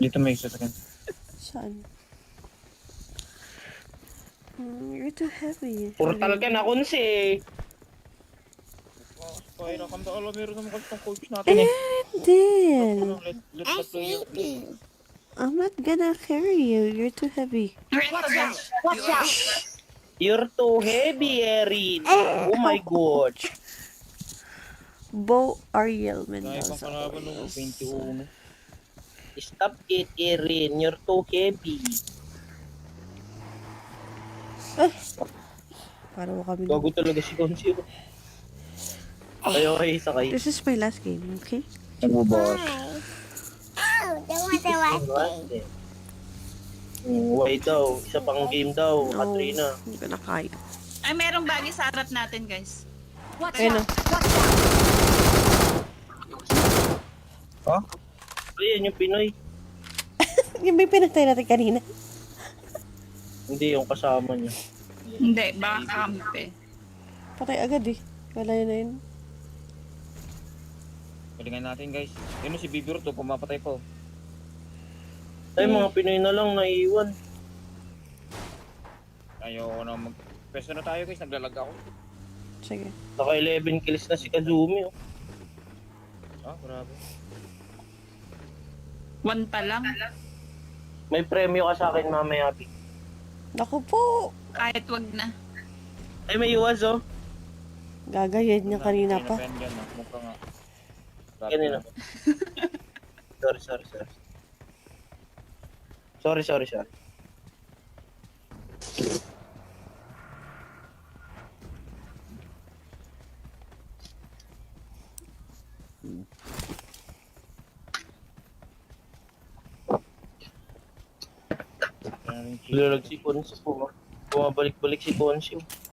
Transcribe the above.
Dito may isa second. Saan? You're too heavy. Portal ka na, Kunsi. Kaya kami alam meron naman kasi tong coach natin eh. Din. Let the player play. I'm not gonna carry you. You're too heavy. Watch out! Watch out! You're too heavy, Erin. Oh my God. Bo Ariel Kaya pang Mendoza. kalaban nung 21. Stop it, Erin. You're too heavy. Para kami. Gago talaga si Kunsi. Ayaw kayo sakay. This is my last game, okay? Nagbubukas. Oh, don't want to watch it. Why daw? Isa pang game daw, No, Katrina. hindi ko na kaya. Ay, merong bagay sa harap natin, guys. Watch Ayun out! Watch out! Ha? Ayan yung Pinoy. Yung may pinatay natin kanina. Hindi yung kasama niya. Hindi, baka kampe. Patay agad eh. Wala yun na yun. Galingan natin guys. Yun si Bibiro to, pumapatay po. Ay, mga Pinoy na lang naiiwan. Ayoko na mag... Pwesto na tayo guys, naglalag ako. Sige. Naka 11 kills na si Kazumi. Oh. Ah, grabe. One pa lang. May premyo ka sa akin mamaya, Pi. Naku po! Kahit wag na. Ay, may iwas oh. Gagayad niya kanina pa. Yan, mukha nga. Kanina. Sorry. Sorry. Lalag si Konsi po. Bumabalik-balik si Konsi.